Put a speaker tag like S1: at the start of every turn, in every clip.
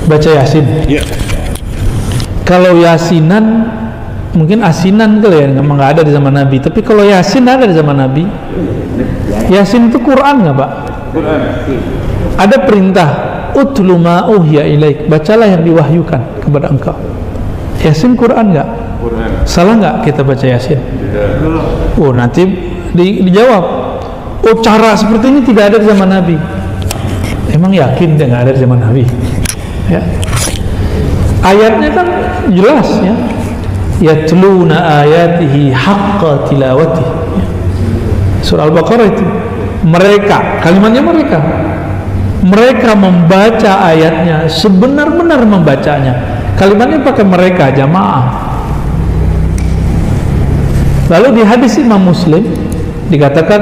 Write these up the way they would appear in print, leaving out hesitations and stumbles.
S1: baca Yasin. Kalau Yasinan mungkin asinan kali ya, memang nggak ada di zaman Nabi. Tapi kalau Yasin ada di zaman Nabi. Yasin itu Quran nggak Pak?
S2: Quran.
S1: Ada perintah utlu ma uhiya ilaik, bacalah yang diwahyukan kepada engkau. Yasin Quran nggak?
S2: Quran.
S1: Salah nggak kita baca Yasin? Oh nanti dijawab. Oh cara seperti ini tidak ada di zaman Nabi. Emang yakin dia nggak ada di zaman Nabi? Ya. Ayatnya kan jelas ya. Yatluna ayatihi haqqa tilawati. Surah Al-Baqarah itu. Mereka, kalimatnya mereka membaca ayatnya sebenar-benar membacanya. Kalimatnya pakai mereka, jamaah. Lalu di hadis Imam Muslim dikatakan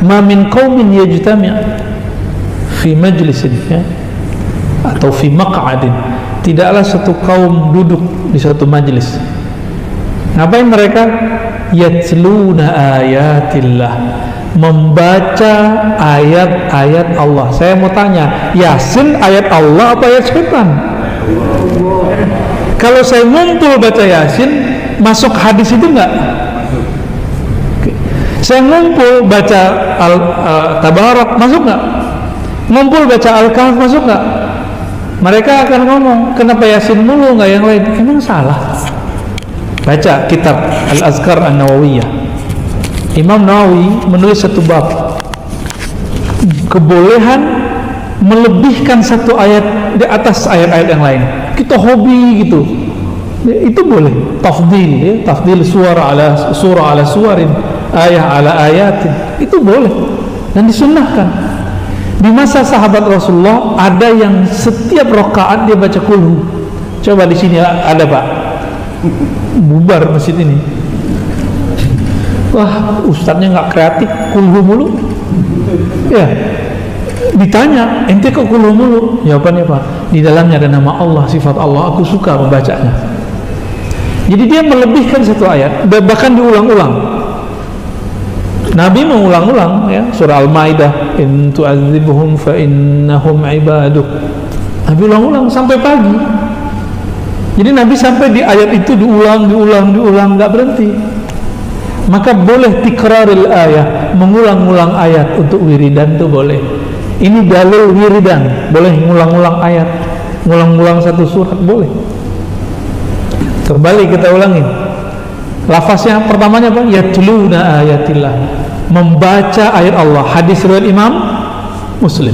S1: ma min qaumin yajtami' fi majlisin ya, atau fi maq'adin, tidaklah satu kaum duduk di satu majlis. Ngapain mereka? Yatluna ayatillah, membaca ayat-ayat Allah. Saya mau tanya, Yasin ayat Allah apa ayat setan? Kalau saya ngumpul baca Yasin, masuk hadis itu enggak? Saya ngumpul baca Tabarak, masuk nggak? Ngumpul baca Al-Kahf, masuk nggak? Mereka akan ngomong, kenapa Yasin mulu nggak yang lain? Emang salah? Baca kitab Al-Azkar An-Nawawiyah. Imam Nawawi menulis satu bab, kebolehan melebihkan satu ayat di atas ayat-ayat yang lain. Kita hobi gitu, itu boleh. Tafdil, ya, tafdil surah ala suwarin, ayat ala ayatin, itu boleh dan disunnahkan. Di masa sahabat Rasulullah ada yang setiap rakaat dia baca kulhu. Coba di sini ada Pak, bubar masjid ini. Wah, ustadznya nggak kreatif, kulhu mulu. Ya, ditanya, ente kok kulhu mulu? Jawabannya Pak, di dalamnya ada nama Allah, sifat Allah, aku suka membacanya. Jadi dia melebihkan satu ayat, bahkan diulang-ulang. Nabi mengulang-ulang ya, surah Al-Maidah, in tu'adzibuhum fa innahum ibaduk. Nabi ulang-ulang sampai pagi. Jadi Nabi sampai di ayat itu diulang, nggak berhenti. Maka boleh tikraril ayat, mengulang-ulang ayat untuk wiridan itu boleh. Ini dalil wiridan, boleh mengulang-ulang ayat, ngulang-ulang satu surat boleh. Kembali kita ulangin. Lafaznya pertamanya apa? Yatluna ayatillah, membaca ayat Allah. Hadis riwayat Imam Muslim.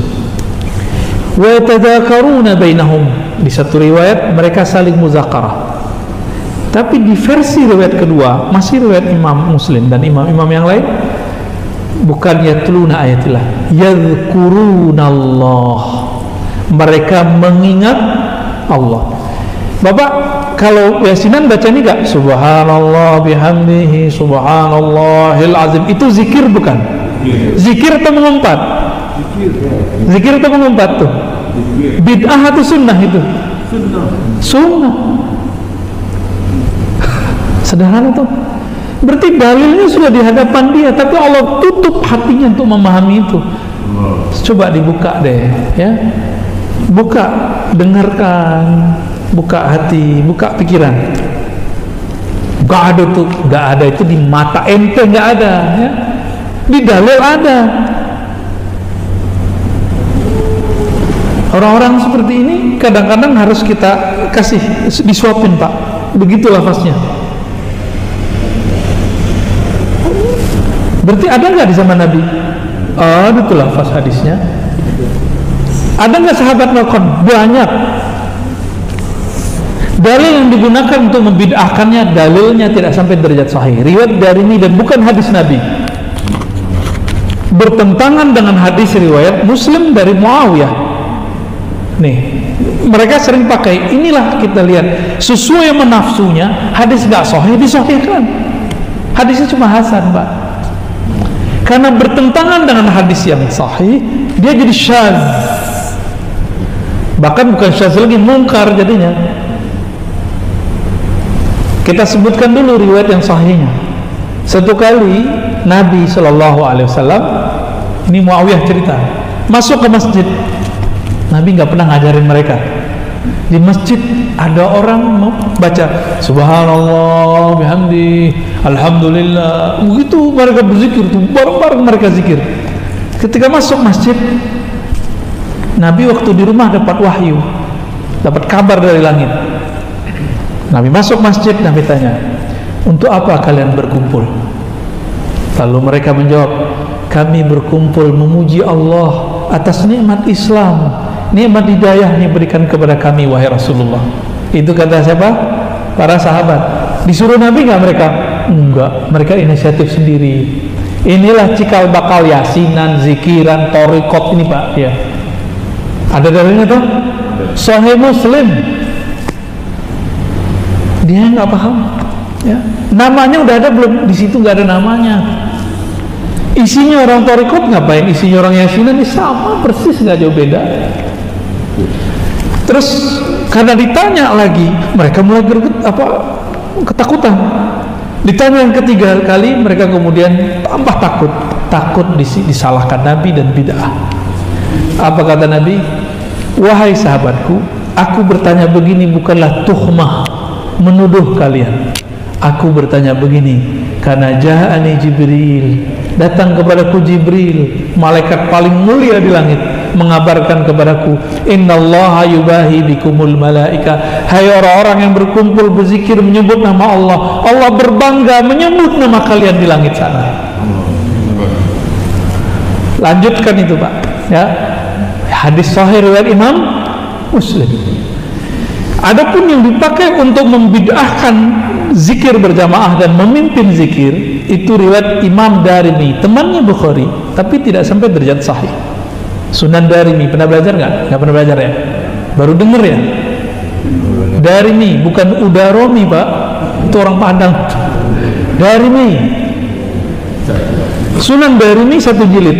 S1: Wa yatadzakaruna bainahum, di satu riwayat mereka saling muzakarah. Tapi di versi riwayat kedua, masih riwayat Imam Muslim dan imam-imam yang lain, bukan yatluna ayatillah, yadhkurunallah, mereka mengingat Allah. Bapak kalau Yasinan baca ini enggak? Subhanallah bihamdihi subhanallahil azim. Itu zikir bukan? Zikir atau mengumpat? Zikir atau mengumpat tuh? Bid'ah atau sunnah itu? Sunnah. Sederhana tuh. Berarti dalilnya sudah di hadapan dia, tapi Allah tutup hatinya untuk memahami itu. Coba dibuka deh, ya. Buka, dengarkan, buka hati, buka pikiran. Gak ada tuh, gak ada itu di mata ente, gak ada, ya. Di dalil ada. Orang-orang seperti ini kadang-kadang harus kita kasih disuapin Pak. Begitu lafaznya. Berarti ada nggak di zaman Nabi? Ada tuh lafaz hadisnya. Ada nggak sahabat melakukan? Banyak. Dalil yang digunakan untuk membid'ahkannya, dalilnya tidak sampai derajat sahih. Riwayat dari ini dan bukan hadis Nabi. Bertentangan dengan hadis riwayat Muslim dari Muawiyah. Nih, mereka sering pakai. Inilah kita lihat sesuai menafsunya. Hadis nggak sahih disahihkan. Hadisnya cuma hasan Pak. Karena bertentangan dengan hadis yang sahih, dia jadi syadz. Bahkan bukan syadz lagi, mungkar jadinya. Kita sebutkan dulu riwayat yang sahihnya. Satu kali Nabi SAW, ini Muawiyah cerita, masuk ke masjid. Nabi nggak pernah ngajarin mereka. Di masjid ada orang baca subhanallah bihamdi alhamdulillah, begitu mereka berzikir tuh, bareng-bareng mereka zikir. Ketika masuk masjid, Nabi waktu di rumah dapat wahyu, dapat kabar dari langit. Nabi masuk masjid, Nabi tanya, untuk apa kalian berkumpul? Lalu mereka menjawab, kami berkumpul memuji Allah atas nikmat Islam, nikmat hidayah yang diberikan kepada kami, wahai Rasulullah. Itu kata siapa? Para sahabat. Disuruh Nabi nggak mereka? Enggak, mereka inisiatif sendiri. Inilah cikal bakal yasinan, zikiran, thariqat ini Pak ya. Ada dalilnya tuh? Sahih Muslim. Dia nggak paham ya. Namanya udah ada belum? Di situ nggak ada namanya. Isinya orang thariqat ngapain? Isinya orang yasinan ini sama persis, nggak jauh beda. Terus karena ditanya lagi, mereka mulai ketakutan. Ditanya yang ketiga kali, mereka kemudian tambah takut disalahkan Nabi dan bid'ah. Apa kata Nabi? Wahai sahabatku, aku bertanya begini bukanlah tuhmah, menuduh kalian. Aku bertanya begini karena ja'ani Jibril, datang kepadaku Jibril, malaikat paling mulia di langit, mengabarkan kepadaku, innallaha yubahi bikumul malaika, hai orang-orang yang berkumpul berzikir menyebut nama Allah, Allah berbangga menyebut nama kalian di langit sana. Lanjutkan itu Pak ya, hadis sahih riwayat Imam Muslim. Adapun yang dipakai untuk membid'ahkan zikir berjamaah dan memimpin zikir, itu riwayat Imam Darimi, temannya Bukhari, tapi tidak sampai derajat sahih. Sunan Darimi, pernah belajar nggak? Nggak pernah belajar ya? Baru denger ya? Darimi, bukan Udaromi Pak, itu orang Padang. Darimi, Sunan Darimi 1 jilid.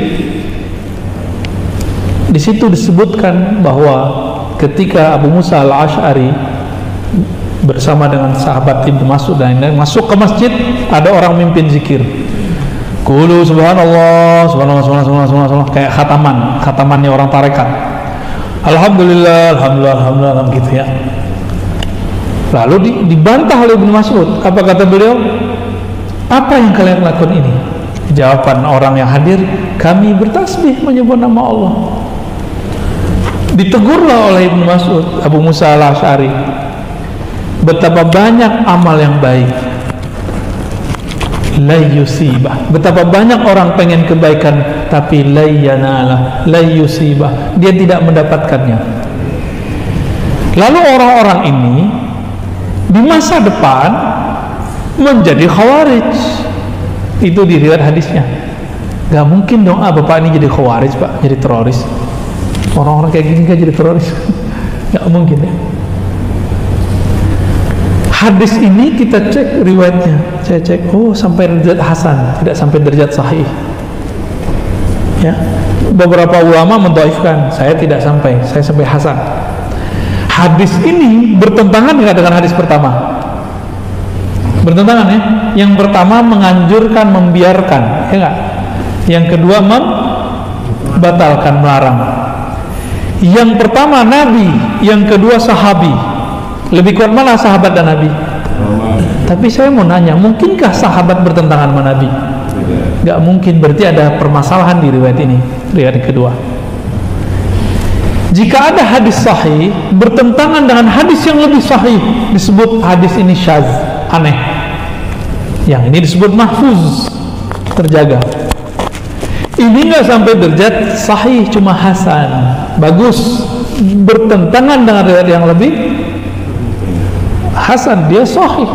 S1: Di situ disebutkan bahwa ketika Abu Musa al-Ash'ari bersama dengan sahabat Ibnu Mas'ud dan lain-lain masuk ke masjid, ada orang mimpin zikir. Qulu subhanallah, subhanallah, subhanallah, subhanallah, kayak khatamannya orang tarekat. Alhamdulillah, alhamdulillah, alhamdulillah, gitu ya. Lalu dibantah oleh Ibnu Mas'ud. Apa kata beliau? Apa yang kalian lakukan ini? Jawaban orang yang hadir, kami bertasbih menyebut nama Allah. Ditegurlah oleh Ibnu Mas'ud, Abu Musa al-Ash'ari, betapa banyak amal yang baik, la yusibah, betapa banyak orang pengen kebaikan tapi la yanalah, la yusibah, dia tidak mendapatkannya. Lalu orang-orang ini di masa depan menjadi khawarij. Itu diriwayat hadisnya. Gak mungkin dong bapak ini jadi khawarij Pak, jadi teroris. Orang-orang kayak gini kan jadi teroris. Gak mungkin ya. Hadis ini kita cek riwayatnya, saya cek, oh sampai derajat hasan, tidak sampai derajat sahih. Ya, beberapa ulama mendhaifkan, saya tidak sampai, saya sampai hasan. Hadis ini bertentangan nggak dengan hadis pertama? Bertentangan ya. Yang pertama menganjurkan, membiarkan, ya nggak? Yang kedua membatalkan, melarang. Yang pertama Nabi, yang kedua sahabi. Lebih kuat mana sahabat dan Nabi? Tapi saya mau nanya, mungkinkah sahabat bertentangan sama Nabi? Gak mungkin, berarti ada permasalahan di riwayat ini, riwayat kedua. Jika ada hadis sahih bertentangan dengan hadis yang lebih sahih, disebut hadis ini syadz, aneh. Yang ini disebut mahfuz, terjaga. Ini nggak sampai derajat sahih, cuma hasan, bagus. Bertentangan dengan riwayat yang lebih hasan, dia sahih.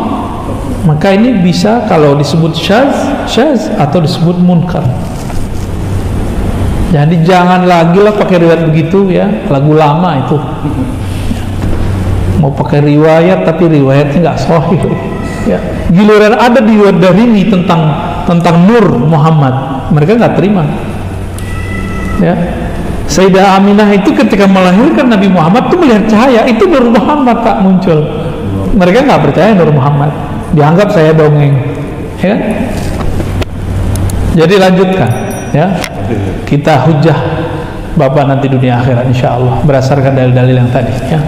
S1: Maka ini bisa kalau disebut syadz atau disebut munkar. Jadi jangan lagi lah pakai riwayat begitu ya, lagu lama itu. Mau pakai riwayat tapi riwayatnya nggak sahih. Ya, giliran ada di riwayat Darimi tentang Nur Muhammad, mereka nggak terima. Ya, Sayyidah Aminah itu ketika melahirkan Nabi Muhammad itu melihat cahaya, itu Nur Muhammad tak muncul. Mereka nggak percaya Nur Muhammad, dianggap saya dongeng, ya. Jadi lanjutkan, ya. Kita hujah Bapak nanti dunia akhirat insya Allah berdasarkan dalil-dalil yang tadi ya.